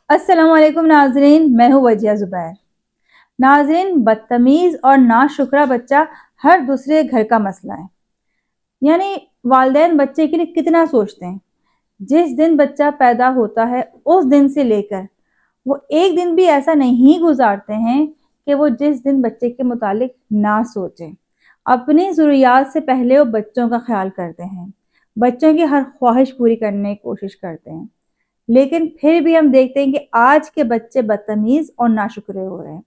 अस्सलाम वालेकुम नाजरीन, मैं हूँ वजिया ज़ुबैर। नाजरीन, बदतमीज़ और नाशुक्रा बच्चा हर दूसरे घर का मसला है। यानी वालिदैन बच्चे के लिए कितना सोचते हैं। जिस दिन बच्चा पैदा होता है उस दिन से लेकर वो एक दिन भी ऐसा नहीं गुजारते हैं कि वो जिस दिन बच्चे के मुतालिक ना सोचें। अपनी ज़रूरियात से पहले वो बच्चों का ख्याल करते हैं, बच्चों की हर ख्वाहिश पूरी करने की कोशिश करते हैं। लेकिन फिर भी हम देखते हैं कि आज के बच्चे बदतमीज और नाशुक्रे हो रहे हैं।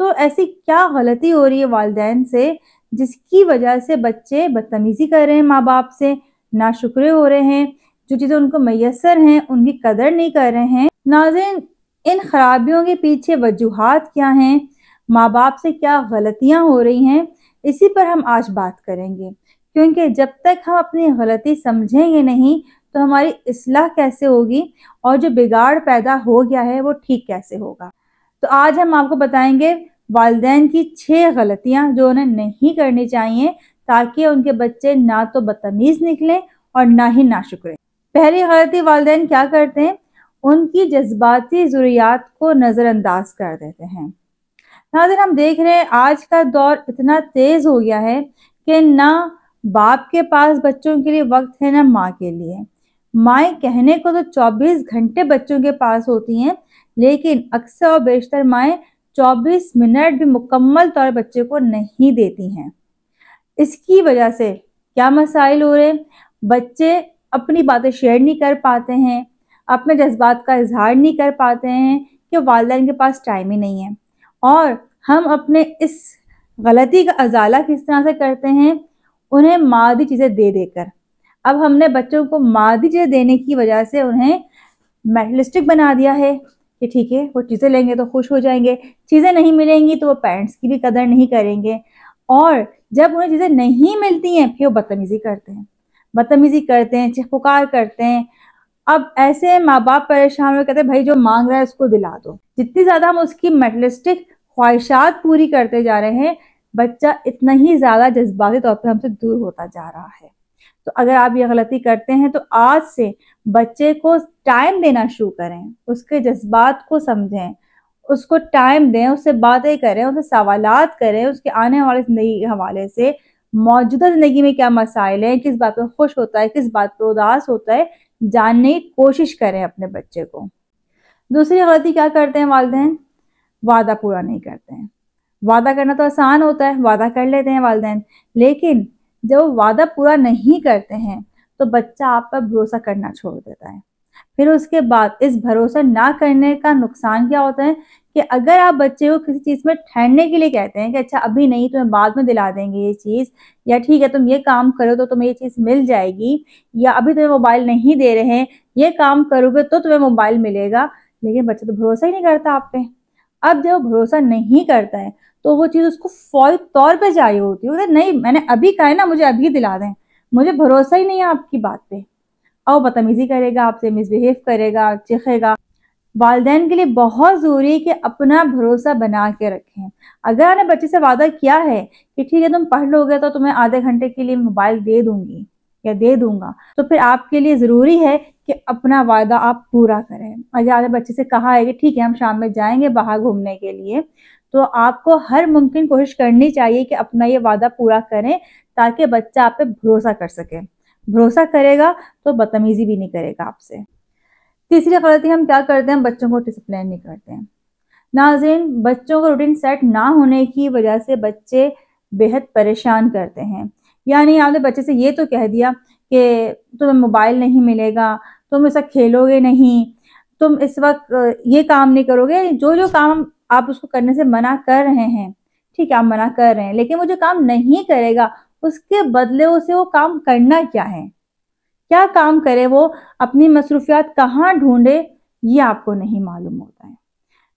तो ऐसी क्या गलती हो रही है वालिदैन से जिसकी वजह से बच्चे बदतमीजी कर रहे हैं माँ बाप से, नाशुक्रे हो रहे हैं, जो चीज़ें उनको मैसर हैं उनकी कदर नहीं कर रहे हैं। नाज़रीन, इन खराबियों के पीछे वजूहात क्या हैं, माँ बाप से क्या गलतियाँ हो रही हैं, इसी पर हम आज बात करेंगे। क्योंकि जब तक हम अपनी गलती समझेंगे नहीं तो हमारी इस्लाह कैसे होगी और जो बिगाड़ पैदा हो गया है वो ठीक कैसे होगा। तो आज हम आपको बताएंगे वालिदैन की 6 गलतियां जो उन्हें नहीं करनी चाहिए ताकि उनके बच्चे ना तो बदतमीज निकलें और ना ही नाशुक्रे। पहली गलती वालिदैन क्या करते हैं, उनकी जज्बाती ज़रूरियात को नज़रअंदाज कर देते हैं। नाज़रीन, हम देख रहे हैं आज का दौर इतना तेज हो गया है कि ना बाप के पास बच्चों के लिए वक्त है ना माँ के लिए। माएँ कहने को तो 24 घंटे बच्चों के पास होती हैं, लेकिन अक्सर और बेशतर माएँ 24 मिनट भी मुकम्मल तौर बच्चे को नहीं देती हैं। इसकी वजह से क्या मसाइल हो रहे हैं, बच्चे अपनी बातें शेयर नहीं कर पाते हैं, अपने जज्बात का इजहार नहीं कर पाते हैं कि वालिदैन के पास टाइम ही नहीं है। और हम अपने इस गलती का अजाला किस तरह से करते हैं, उन्हें मादी चीज़ें दे देकर। अब हमने बच्चों को मादी चीज़ें देने की वजह से उन्हें मेटलिस्टिक बना दिया है कि ठीक है वो चीज़ें लेंगे तो खुश हो जाएंगे, चीज़ें नहीं मिलेंगी तो वो पेरेंट्स की भी कदर नहीं करेंगे। और जब उन्हें चीज़ें नहीं मिलती हैं फिर वो बदतमीजी करते हैं, चीख-पुकार करते हैं। अब ऐसे माँ बाप परेशान हो कहते हैं भाई जो मांग रहा है उसको दिला दो। जितनी ज़्यादा हम उसकी मेटलिस्टिक ख्वाहिशात पूरी करते जा रहे हैं, बच्चा इतना ही ज़्यादा जज्बाती तौर पर हमसे दूर होता जा रहा है। तो अगर आप ये गलती करते हैं तो आज से बच्चे को टाइम देना शुरू करें, उसके जज्बात को समझें, उसको टाइम दें, उससे बातें करें, उससे सवालात करें, उसके आने वाले ज़िंदगी के हवाले से, मौजूदा ज़िंदगी में क्या मसाइल हैं, किस बात पर खुश होता है, किस बात पर उदास होता है, जानने की कोशिश करें अपने बच्चे को। दूसरी गलती क्या करते हैं वालिदैन, वादा पूरा नहीं करते हैं। वादा करना तो आसान होता है, वादा कर लेते हैं वालिदैन, लेकिन जब वो वादा पूरा नहीं करते हैं तो बच्चा आप पर भरोसा करना छोड़ देता है। फिर उसके बाद इस भरोसा ना करने का नुकसान क्या होता है कि अगर आप बच्चे को किसी चीज़ में ठहरने के लिए कहते हैं कि अच्छा अभी नहीं, तुम्हें बाद में दिला देंगे ये चीज़, या ठीक है तुम ये काम करो तो तुम्हें ये चीज़ मिल जाएगी, या अभी तुम्हें मोबाइल नहीं दे रहे हैं, ये काम करोगे तो तुम्हें मोबाइल मिलेगा, लेकिन बच्चा तो भरोसा ही नहीं करता आप पे। अब जब भरोसा नहीं करता है तो वो चीज़ उसको फौरी तौर पे चाहिए होती है, नहीं मैंने अभी कहा है ना, मुझे अभी दिला दें, मुझे भरोसा ही नहीं है आपकी बात पे। और बदतमीजी करेगा आपसे, मिसबिहेव करेगा, चीखेगा। वालिदैन के लिए बहुत ज़रूरी है कि अपना भरोसा बना के रखें। अगर आपने बच्चे से वादा किया है कि ठीक है तुम पढ़ लोगे तो तुम्हें आधे घंटे के लिए मोबाइल दे दूंगी या दे दूंगा, तो फिर आपके लिए ज़रूरी है कि अपना वादा आप पूरा करें। अगर आपने बच्चे से कहा है कि ठीक है हम शाम में जाएंगे बाहर घूमने के लिए, तो आपको हर मुमकिन कोशिश करनी चाहिए कि अपना ये वादा पूरा करें ताकि बच्चा आप पे भरोसा कर सके। भरोसा करेगा तो बदतमीजी भी नहीं करेगा आपसे। तीसरी गलती हम क्या करते हैं, बच्चों को डिसिप्लिन नहीं करते हैं। नाज़रीन, बच्चों को रूटीन सेट ना होने की वजह से बच्चे बेहद परेशान करते हैं। यानी आपने बच्चे से ये तो कह दिया कि तुम्हें मोबाइल नहीं मिलेगा, तुम इस वक्त खेलोगे नहीं, तुम इस वक्त ये काम नहीं करोगे, जो जो काम आप उसको करने से मना कर रहे हैं, ठीक है आप मना कर रहे हैं, लेकिन वो जो काम नहीं करेगा उसके बदले उसे वो काम करना क्या है, क्या काम करे वो, अपनी मसरूफियात कहाँ ढूंढे, ये आपको नहीं मालूम होता है।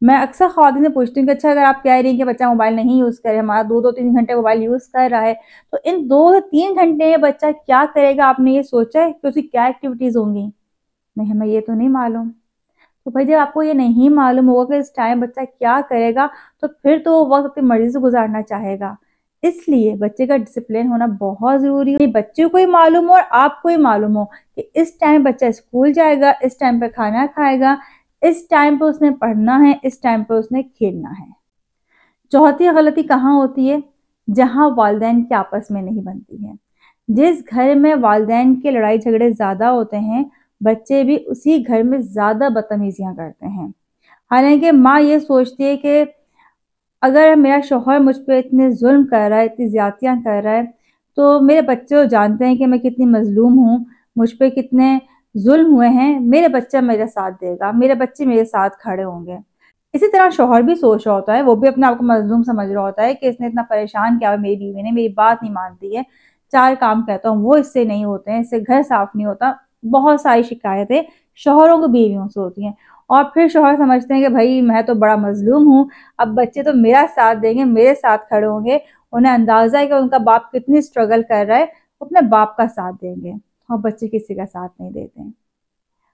मैं अक्सर ख्वातीन से पूछती हूँ कि अच्छा अगर आप कह रही हैं कि बच्चा मोबाइल नहीं यूज़ करे, हमारा 2-2-3 घंटे मोबाइल यूज़ कर रहा है, तो इन 2-3 घंटे में बच्चा क्या करेगा, आपने ये सोचा है कि उसकी क्या एक्टिविटीज़ होंगी? नहीं, हमें ये तो नहीं मालूम। तो भाई जब आपको ये नहीं मालूम होगा कि इस टाइम बच्चा क्या करेगा, तो फिर तो वो वक्त अपनी मर्जी से गुजारना चाहेगा। इसलिए बच्चे का डिसिप्लिन होना बहुत ज़रूरी है। बच्चे को ही मालूम हो और आपको ही मालूम हो कि इस टाइम बच्चा स्कूल जाएगा, इस टाइम पे खाना खाएगा, اس ٹائم پہ اس نے پڑھنا ہے، اس ٹائم پہ اس نے کھیلنا ہے۔ چوتھی غلطی کہاں ہوتی ہے؟ جہاں والدین کے آپس میں نہیں بنتی ہے۔ جس گھر میں والدین کے لڑائی جھگڑے زیادہ ہوتے ہیں، بچے بھی اسی گھر میں زیادہ بدتمیزیاں کرتے ہیں۔ حالانکہ ماں یہ سوچتی ہے کہ اگر میرا شوہر مجھ پہ اتنے ظلم کر رہا ہے، اتنی زیادتیاں کر رہا ہے، تو میرے بچے وہ جانتے ہیں کہ میں کتنی مظلوم ہوں، مجھ پہ کتنے ظلم ہوئے ہیں، میرے بچہ میرے ساتھ دے گا، میرے بچے میرے ساتھ کھڑے ہوں گے۔ اسی طرح شوہر بھی سوچ رہا ہوتا ہے، وہ بھی اپنے آپ کو مظلوم سمجھ رہا ہوتا ہے کہ اس نے اتنا پریشان کیا، میری بیوی نے میری بات نہیں مانتی ہے، 4 کام کہتا ہوں وہ اس سے نہیں ہوتے ہیں، اس سے گھر صاف نہیں ہوتا۔ بہت ساری شکایتیں شوہروں کو بیویوں سے ہوتی ہیں، اور پھر شوہر سمجھتے ہیں کہ بھائی میں تو بڑا مظلوم ہوں، اب بچے تو میرا ساتھ دیں گے، میرے ساتھ کھڑے ہوں گے، انہیں اندازہ ہے کہ ان کا باپ کتنی سٹرگل کر رہا ہے، وہ اپنے باپ کا ساتھ دیں گے، اور بچے کسی کا ساتھ نہیں دیتے ہیں۔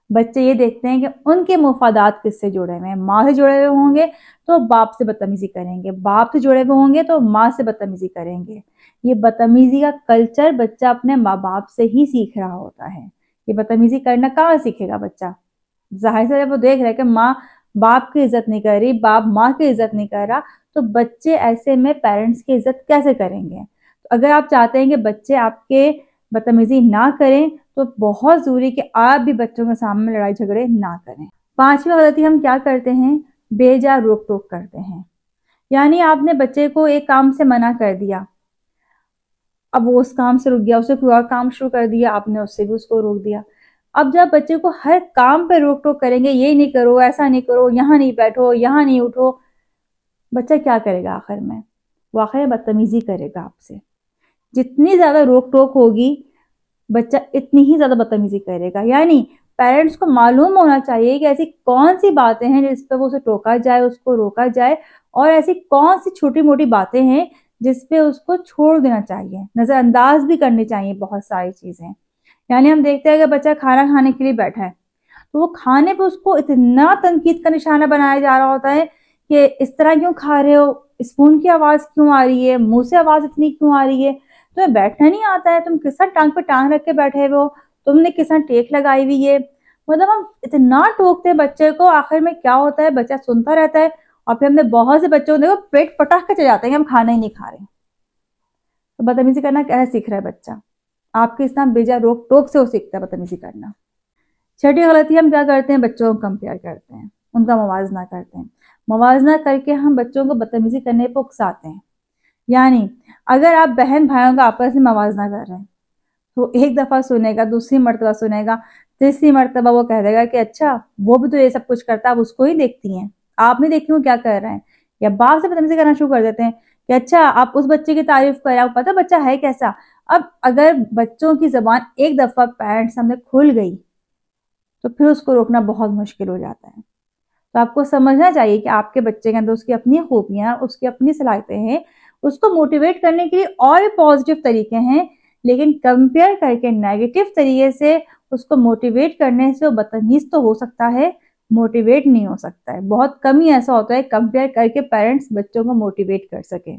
بچے یہ دیکھتے ہیں کہ ان کے مفادات کس سے جڑے ہوئے ہیں، ماں سے جڑے ہوئے ہوں گے تو باپ سے بدتمیزی کریں گے، باپ سے جڑے ہوئے ہوں گے تو ماں سے بدتمیزی کریں گے۔ یہ بدتمیزی کا کلچر بچہ اپنے ماں باپ سے ہی سیکھ رہا ہوتا ہے۔ یہ بدتمیزی کرنا کہاں سیکھے گا بچہ؟ ظاہر سے وہ دیکھ رہا ہے کہ ماں باپ کی عزت نہیں کر رہی، باپ ماں کی عزت نہیں کر رہا، تو بچے ایسے میں پیرنٹس کی عزت کیسے کریں گے؟ تو اگر آپ چاہتے ہیں کہ بچے آپ کے بدتمیزی نہ کریں تو بہت ضروری کہ آپ بھی بچوں کے سامنے لڑائی جھگڑے نہ کریں۔ 5ویں غلطی ہم کیا کرتے ہیں؟ بے جا روک ٹوک کرتے ہیں۔ یعنی آپ نے بچے کو ایک کام سے منع کر دیا، اب وہ اس کام سے رک گیا، اسے کوئی اور کام شروع کر دیا، آپ نے اس سے بھی اس کو روک دیا۔ اب جب بچے کو ہر کام پہ روک ٹوک کریں گے، یہ نہیں کرو، ایسا نہیں کرو، یہاں نہیں بیٹھو، یہاں نہیں اٹھو، بچہ کیا کرے گا آخر میں؟ وہ آخر میں بدتمیزی کرے گا آپ سے۔ جتنی زیادہ روک ٹوک ہوگی بچہ اتنی ہی زیادہ بدتمیزی کرے گا۔ یعنی پیرنٹس کو معلوم ہونا چاہیے کہ ایسی کون سی باتیں ہیں جس پہ وہ اسے ٹوکا جائے، اس کو روکا جائے، اور ایسی کون سی چھوٹی موٹی باتیں ہیں جس پہ اس کو چھوڑ دینا چاہیے، نظر انداز بھی کرنی چاہیے بہت ساری چیزیں۔ یعنی ہم دیکھتے ہیں کہ بچہ کھانا کھانے کے لیے بیٹھا ہے تو وہ کھانے پہ اس کو اتنا تنقید کا نشانہ بنایا جا رہا ہوتا ہے کہ اس طرح کیوں کھا رہے ہو، اسپون کی آواز کیوں آ رہی ہے، منہ سے آواز اتنی کیوں آ رہی ہے، تمہیں بیٹھنا نہیں آتا ہے، تم کس طرح ٹانگ پہ ٹانگ رکھ کے بیٹھے ہوئے ہو، تم نے کس طرح ٹیک لگائی ہوئی ہے۔ مطلب ہم اتنا ٹوکتے ہیں بچے کو، آخر میں کیا ہوتا ہے بچہ سنتا رہتا ہے، اور پھر ہم نے بہت سے بچوں کو دیکھو پیٹ پٹاخ کے چلے جاتے ہیں کہ ہم کھانا ہی نہیں کھا رہے۔ تو بدتمیزی کرنا کیسے سیکھ رہا ہے بچہ؟ آپ کے اس طرح بے جا روک ٹوک سے وہ سیکھتا ہے بدتمیزی کرنا۔ 6ٹھی غلطی ہم کیا کرتے ہیں؟ بچوں کو کمپیئر کرتے ہیں، ان کا موازنہ کرتے ہیں۔ موازنہ کر کے ہم بچوں کو بدتمیزی کرنے پہ اکساتے ہیں۔ یعنی اگر آپ بہن بھائیوں کا آپس میں موازنہ کر رہے ہیں تو ایک دفعہ سنے گا، دوسری مرتبہ سنے گا، تیسری مرتبہ وہ کہہ دے گا کہ اچھا وہ بھی تو یہ سب کچھ کرتا ہے، آپ اس کو ہی دیکھتی ہیں، آپ نہیں دیکھتی ہوں کیا کر رہے ہیں۔ یا باپ سے بدتمیزی کرنا شروع کر دیتے ہیں کہ اچھا آپ اس بچے کی تعریف کریں، آپ کو پتہ بچہ ہے کیسا۔ اب اگر بچوں کی زبان ایک دفعہ پیرنٹس سامنے کھل گئی تو پھر اس کو روکنا بہت مشکل ہو جاتا ہے۔ تو آپ کو سمجھنا چاہیے کہ آپ کے بچے کے اندر اس کی اپنی خوبیاں، اس کی اپنی صلاحیتیں ہیں، اس کو موٹیویٹ کرنے کے لیے اور بھی پازیٹیو طریقے ہیں، لیکن کمپیئر کر کے نیگیٹو طریقے سے اس کو موٹیویٹ کرنے سے وہ بدتمیز تو ہو سکتا ہے، موٹیویٹ نہیں ہو سکتا ہے۔ بہت کم ہی ایسا ہوتا ہے کمپیئر کر کے پیرنٹس بچوں کو موٹیویٹ کر سکیں۔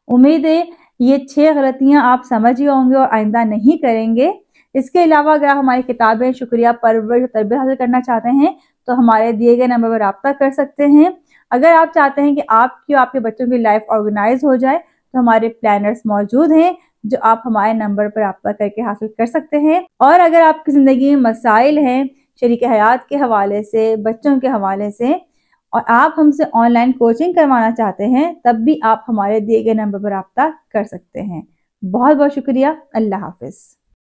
امید ہے یہ 6 غلطیاں آپ سمجھ ہی ہوں گے اور آئندہ نہیں کریں گے۔ اس کے علاوہ اگر آپ ہماری کتابیں شکریہ پرورش اور تربیت حاصل کرنا چاہتے ہیں تو ہمارے دیے گئے نمبر پر رابطہ کر سکتے ہیں۔ اگر آپ چاہتے ہیں کہ آپ کی اور آپ کے بچوں کی لائف آرگنائز ہو جائے تو ہمارے پلانرز موجود ہیں جو آپ ہمارے نمبر پر رابطہ کر کے حاصل کر سکتے ہیں۔ اور اگر آپ کی زندگی میں مسائل ہیں شریک حیات کے حوالے سے، بچوں کے حوالے سے، اور آپ ہم سے آن لائن کوچنگ کروانا چاہتے ہیں، تب بھی آپ ہمارے دیے گئے نمبر پر رابطہ کر سکتے ہیں۔ بہت بہت شکریہ۔ اللہ حافظ۔